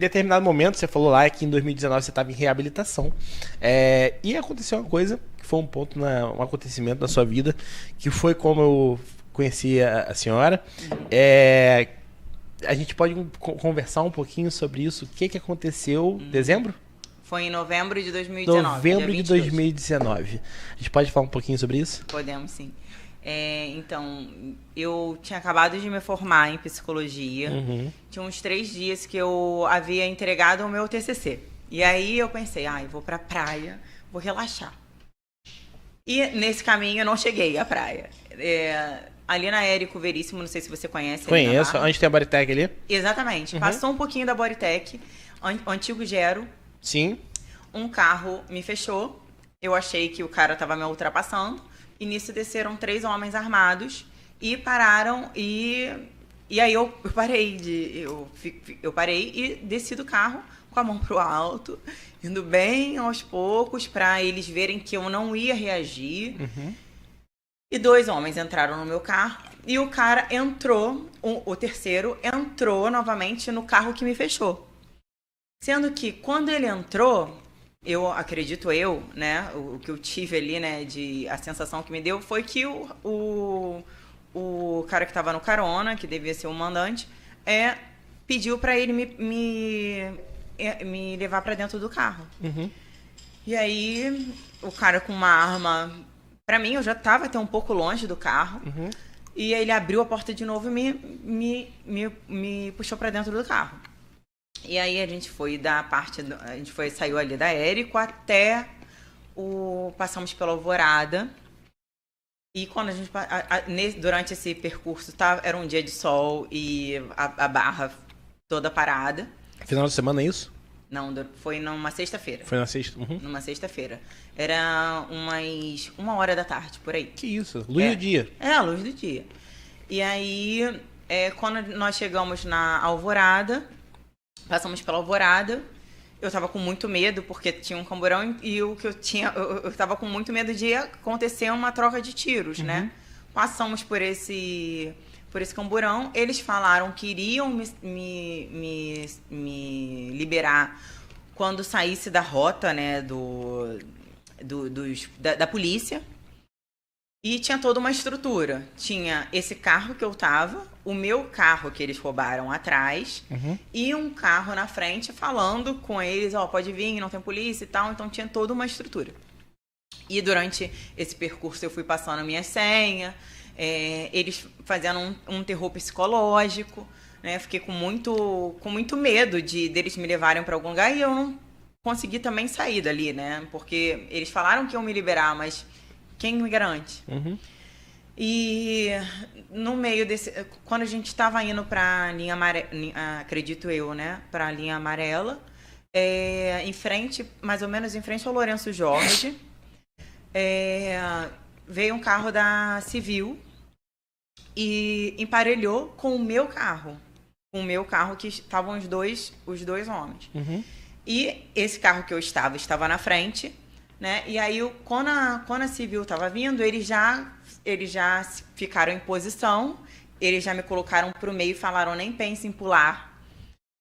determinado momento, você falou lá que em 2019 você estava em reabilitação. E aconteceu uma coisa, que foi um ponto, um acontecimento na sua vida, que foi como eu conheci a senhora. A gente pode conversar um pouquinho sobre isso? O que aconteceu em dezembro? Foi em novembro de 2019. Novembro de 2019. A gente pode falar um pouquinho sobre isso? Podemos, sim. Então, eu tinha acabado de me formar em psicologia. Tinha uns 3 dias que eu havia entregado o meu TCC. E aí eu pensei, eu vou pra praia, vou relaxar. E nesse caminho eu não cheguei à praia. Ali na Érico Veríssimo, não sei se você conhece. Conheço, onde tem a Bodytech ali. Exatamente. Passou um pouquinho da Bodytech, o antigo Gero. Sim. Um carro me fechou. Eu achei que o cara estava me ultrapassando. E nisso desceram 3 homens armados e pararam. E aí eu parei eu parei e desci do carro com a mão pro alto, indo bem aos poucos para eles verem que eu não ia reagir. E 2 homens entraram no meu carro e o cara entrou, o terceiro entrou novamente no carro que me fechou. Sendo que quando ele entrou, acredito, né, o que eu tive ali, né, a sensação que me deu foi que o cara que estava no carona, que devia ser o mandante, pediu para ele me levar para dentro do carro. E aí, o cara com uma arma, para mim, eu já estava até um pouco longe do carro, e aí ele abriu a porta de novo e me puxou para dentro do carro. E aí a gente foi saiu ali da Érico até passamos pela Alvorada. E quando a gente durante esse percurso era um dia de sol e a barra toda parada. Final de semana é isso? Não, foi numa sexta-feira. Foi na sexta? Numa sexta-feira. Era 1h da tarde, por aí. Que isso? Luz do dia. A luz do dia. E aí, quando nós chegamos na Alvorada, passamos pela Alvorada, eu tava com muito medo, porque tinha um camburão e o que eu tava com muito medo de acontecer uma troca de tiros, né? Passamos por esse camburão, eles falaram que iriam me liberar quando saísse da rota, né, da polícia. E tinha toda uma estrutura. Tinha esse carro que eu tava, o meu carro que eles roubaram atrás, e um carro na frente falando com eles, pode vir, não tem polícia e tal. Então tinha toda uma estrutura. E durante esse percurso eu fui passando a minha senha, eles fazendo um terror psicológico, né? Fiquei com muito medo deles me levarem para algum lugar e eu não consegui também sair dali, né? Porque eles falaram que iam me liberar, mas quem me garante? E no meio quando a gente estava indo para a linha amarela, acredito eu, né? Para a linha amarela, em frente, mais ou menos em frente ao Lourenço Jorge, veio um carro da Civil e emparelhou com o meu carro. Com o meu carro que estavam os dois homens. E esse carro que eu estava na frente, né? E aí, quando a Civil estava vindo, eles já ficaram em posição, eles já me colocaram pro meio e falaram, nem pense em pular.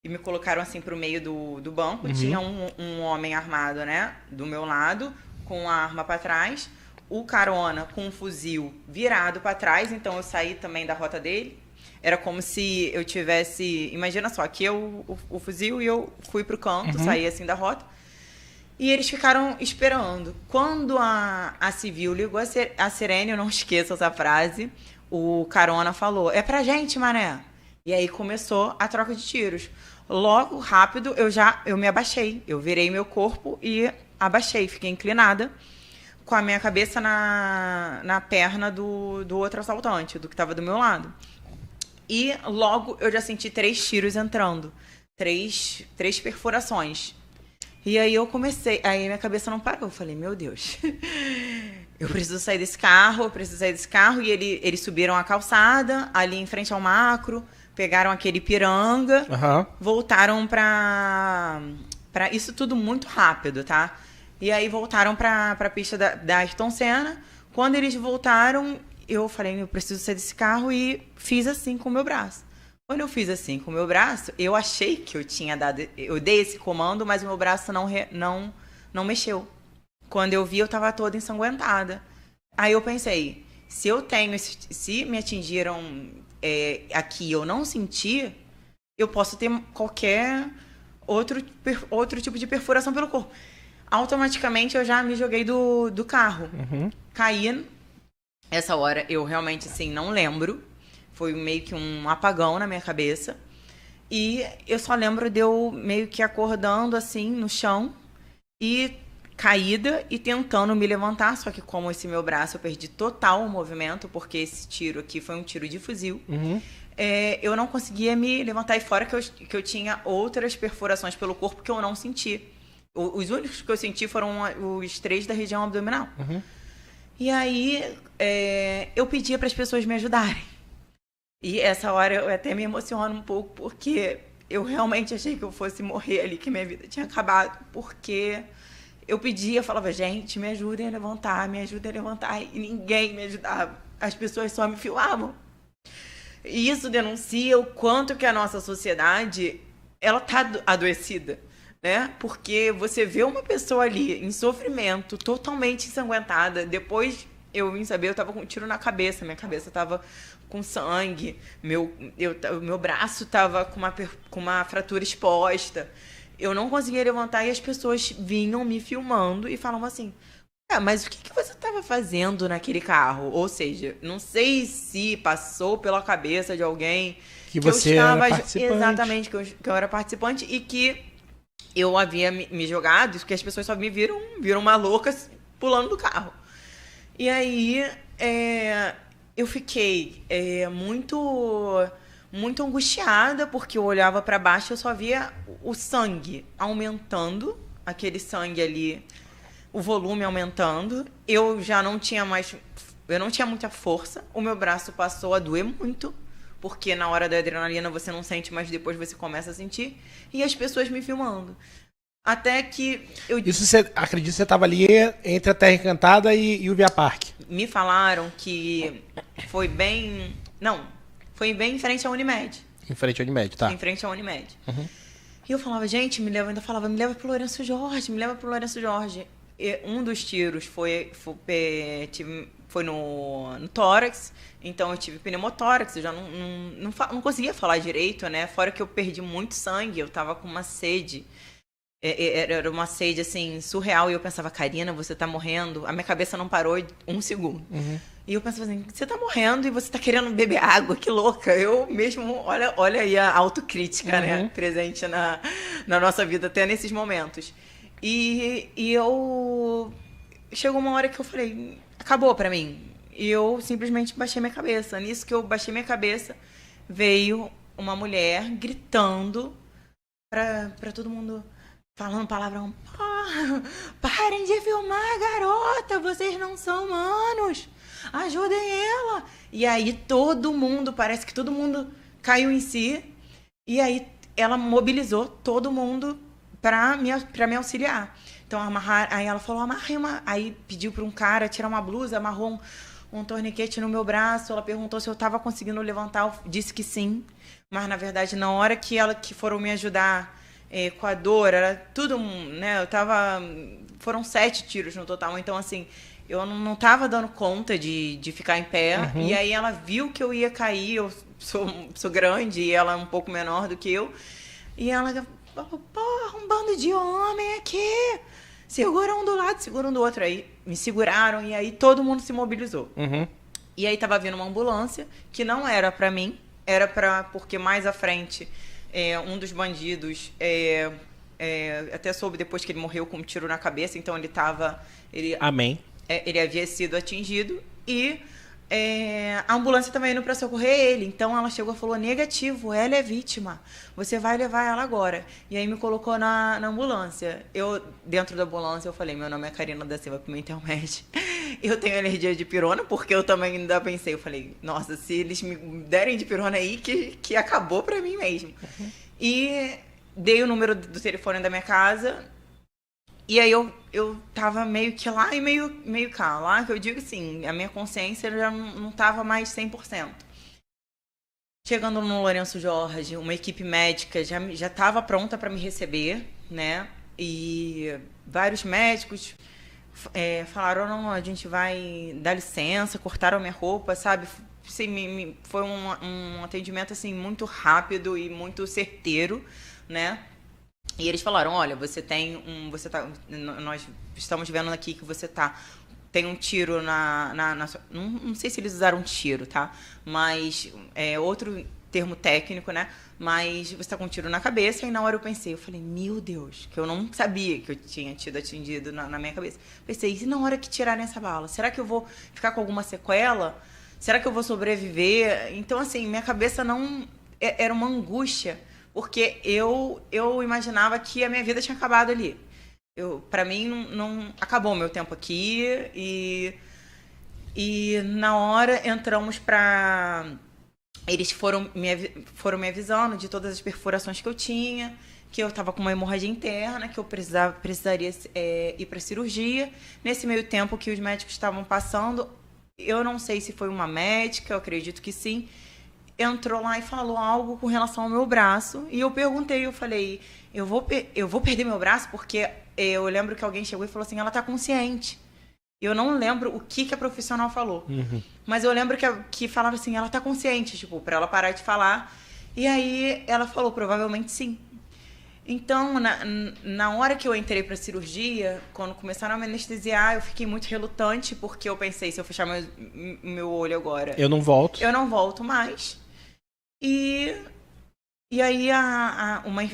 E me colocaram assim pro meio do banco. Tinha um homem armado, né, do meu lado, com a arma para trás. O carona com um fuzil virado para trás, então eu saí também da rota dele. Era como se eu tivesse... Imagina só, aqui o fuzil e eu fui pro canto, saí assim da rota. E eles ficaram esperando. Quando a Civil ligou a sirene, eu não esqueço essa frase, o carona falou, é pra gente, mané. E aí começou a troca de tiros. Logo, rápido, eu me abaixei. Eu virei meu corpo e abaixei, fiquei inclinada, com a minha cabeça na perna do outro assaltante, do que estava do meu lado. E logo eu já senti 3 tiros entrando. 3 perfurações. E aí aí minha cabeça não parou. Eu falei, meu Deus, eu preciso sair desse carro. E eles subiram a calçada, ali em frente ao Macro, pegaram aquele Piranga, voltaram pra... Isso tudo muito rápido, tá? E aí voltaram pra pista da Ayrton Senna. Quando eles voltaram, eu falei, eu preciso sair desse carro e fiz assim com o meu braço. Quando eu fiz assim com o meu braço, eu achei que eu tinha dado. Eu dei esse comando, mas o meu braço não mexeu. Quando eu vi, eu tava toda ensanguentada. Aí eu pensei, se me atingiram aqui e eu não senti, eu posso ter qualquer outro tipo de perfuração pelo corpo. Automaticamente eu já me joguei do carro. Caí. Essa hora eu realmente assim não lembro. Foi meio que um apagão na minha cabeça. E eu só lembro de eu meio que acordando assim no chão e caída e tentando me levantar. Só que como esse meu braço eu perdi total o movimento, porque esse tiro aqui foi um tiro de fuzil. Eu não conseguia me levantar. E fora que eu tinha outras perfurações pelo corpo que eu não senti. Os únicos que eu senti foram os 3 da região abdominal. E aí eu pedia para as pessoas me ajudarem. E essa hora eu até me emociono um pouco, porque eu realmente achei que eu fosse morrer ali, que minha vida tinha acabado, porque eu pedia, falava, gente, me ajudem a levantar, e ninguém me ajudava. As pessoas só me filmavam. E isso denuncia o quanto que a nossa sociedade, ela tá adoecida, né? Porque você vê uma pessoa ali em sofrimento, totalmente ensanguentada, depois eu vim saber, eu tava com um tiro na cabeça, minha cabeça tava com sangue, meu braço tava com uma fratura exposta. Eu não conseguia levantar e as pessoas vinham me filmando e falavam assim, mas o que você estava fazendo naquele carro? Ou seja, não sei se passou pela cabeça de alguém que você era participante. Exatamente, que eu era participante e que eu havia me jogado, que as pessoas só me viram uma louca pulando do carro. E aí eu fiquei muito angustiada, porque eu olhava para baixo e eu só via o sangue aumentando, aquele sangue ali, o volume aumentando. Eu já não tinha muita força, o meu braço passou a doer muito, porque na hora da adrenalina você não sente, mas depois você começa a sentir, e as pessoas me filmando. Até que eu... Isso você acredita que você estava ali entre a Terra Encantada e o Via Parque? Me falaram que foi bem... Não, foi bem em frente à Unimed. Em frente à Unimed, tá. Em frente à Unimed. E eu falava, gente, me leva pro Lourenço Jorge, me leva pro Lourenço Jorge. E um dos tiros foi no tórax, então eu tive pneumotórax, eu já não conseguia falar direito, né? Fora que eu perdi muito sangue, eu tava com uma sede. Era uma sede, assim, surreal. E eu pensava, Karina, você tá morrendo. A minha cabeça não parou 1 segundo. E eu pensava assim, você tá morrendo e você tá querendo beber água, que louca. Eu mesmo, olha aí a autocrítica, né? Presente na nossa vida, até nesses momentos. E eu... Chegou uma hora que eu falei, acabou pra mim. E eu simplesmente baixei minha cabeça. Nisso que eu baixei minha cabeça, veio uma mulher gritando pra todo mundo... Falando palavrão, parem de filmar, garota, vocês não são humanos, ajudem ela. E aí parece que todo mundo caiu em si, e aí ela mobilizou todo mundo pra me auxiliar. Então, aí ela falou, aí pediu para um cara tirar uma blusa, amarrou um torniquete no meu braço, ela perguntou se eu estava conseguindo levantar, eu disse que sim, mas na verdade na hora que foram me ajudar com a dor, era tudo, né? Foram 7 tiros no total, então assim, eu não tava dando conta de ficar em pé. E aí ela viu que eu ia cair, eu sou grande e ela é um pouco menor do que eu. E ela falou, porra, um bando de homem aqui, segura um do lado, segura um do outro. Aí me seguraram e aí todo mundo se mobilizou. E aí tava vindo uma ambulância, que não era pra mim, era porque mais à frente... um dos bandidos, até soube depois que ele morreu com um tiro na cabeça, então Amém. Ele havia sido atingido e a ambulância estava indo para socorrer ele. Então ela chegou e falou, negativo, ela é vítima, você vai levar ela agora. E aí me colocou na ambulância. Dentro da ambulância, eu falei, meu nome é Karina da Silva Pimentel Med. Eu tenho alergia de pirona, porque eu também ainda pensei, eu falei, nossa, se eles me derem de pirona aí, que acabou pra mim mesmo. E dei o número do telefone da minha casa, e aí eu tava meio que lá e meio cá. Lá que eu digo assim, a minha consciência já não tava mais 100%. Chegando no Lourenço Jorge, uma equipe médica já estava pronta para me receber, né? E vários médicos falaram, não, a gente vai dar licença, cortaram minha roupa, sabe? Assim, foi um atendimento assim, muito rápido e muito certeiro, né? E eles falaram, olha, nós estamos vendo aqui que você tem um tiro não sei se eles usaram tiro, tá? Mas é outro termo técnico, né? Mas você tá com um tiro na cabeça. E na hora eu falei, meu Deus, que eu não sabia que eu tinha tido atingido na minha cabeça. Pensei, e na hora que tirarem essa bala? Será que eu vou ficar com alguma sequela? Será que eu vou sobreviver? Então, assim, minha cabeça não... Era uma angústia, porque eu imaginava que a minha vida tinha acabado ali. Para mim, não acabou o meu tempo aqui. E na hora entramos para... Eles foram me avisando de todas as perfurações que eu tinha, que eu estava com uma hemorragia interna, que eu precisaria ir para cirurgia. Nesse meio tempo que os médicos estavam passando, eu não sei se foi uma médica, eu acredito que sim, entrou lá e falou algo com relação ao meu braço. E eu perguntei, eu falei, eu vou perder meu braço? Porque eu lembro que alguém chegou e falou assim, ela está consciente. Eu não lembro o que a profissional falou. Uhum. Mas eu lembro que falava assim, ela tá consciente, tipo, pra ela parar de falar. E aí ela falou, provavelmente sim. Então, na hora que eu entrei pra cirurgia, quando começaram a me anestesiar, eu fiquei muito relutante, porque eu pensei, se eu fechar meu olho agora... Eu não volto. Eu não volto mais. E aí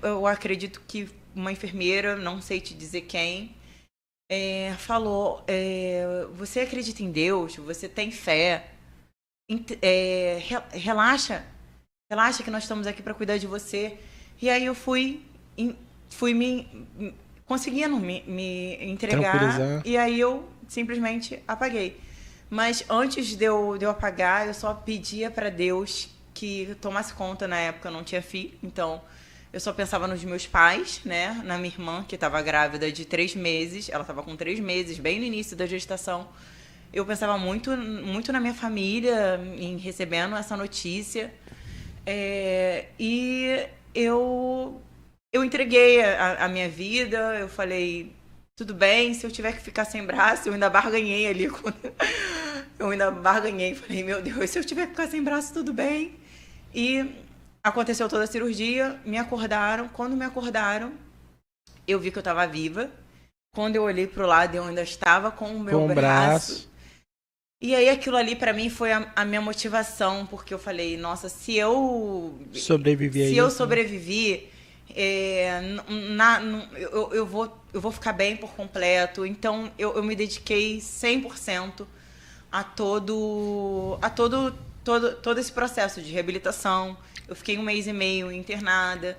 eu acredito que uma enfermeira, não sei te dizer quem... falou, você acredita em Deus? Você tem fé? Relaxa que nós estamos aqui para cuidar de você. E aí eu fui conseguindo me entregar, e aí eu simplesmente apaguei. Mas antes de eu apagar, eu só pedia para Deus que tomasse conta. Na época eu não tinha filho, então... Eu só pensava nos meus pais, né? Na minha irmã, que estava grávida de 3 meses. Ela estava com 3 meses, bem no início da gestação. Eu pensava muito, muito na minha família, em recebendo essa notícia. E eu entreguei a minha vida. Eu falei, tudo bem, se eu tiver que ficar sem braço, eu ainda barganhei ali. Eu ainda barganhei. Falei, meu Deus, se eu tiver que ficar sem braço, tudo bem. E... aconteceu toda a cirurgia, me acordaram. Quando me acordaram, eu vi que eu estava viva. Quando eu olhei para o lado, eu ainda estava com o meu braço. E aí aquilo ali para mim foi a minha motivação, porque eu falei, nossa, se eu sobrevivi, eu vou ficar bem por completo. Então eu me dediquei 100% a todo esse processo de reabilitação. Eu fiquei 1 mês e meio internada.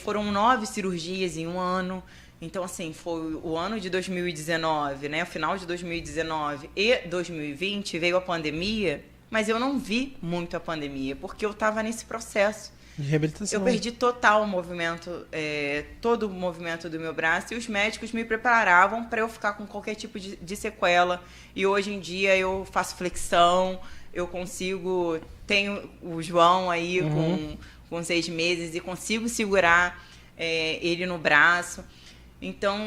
Foram 9 cirurgias em um ano. Então, assim, foi o ano de 2019, né? O final de 2019 e 2020 veio a pandemia, mas eu não vi muito a pandemia, porque eu estava nesse processo de reabilitação. Eu perdi total o movimento, todo o movimento do meu braço, e os médicos me preparavam para eu ficar com qualquer tipo de sequela. E hoje em dia eu faço flexão, eu consigo... Tenho o João aí com 6 meses e consigo segurar ele no braço. Então,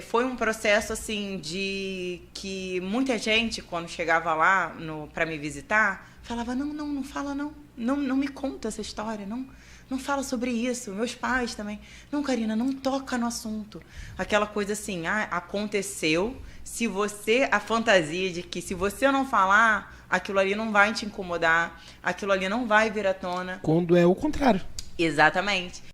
foi um processo, assim, de que muita gente, quando chegava lá para me visitar, falava, não fala não me conta essa história, não fala sobre isso. Meus pais também. Não, Karina, não toca no assunto. Aquela coisa assim, aconteceu, a fantasia de que se você não falar, aquilo ali não vai te incomodar, aquilo ali não vai vir à tona. Quando é o contrário. Exatamente.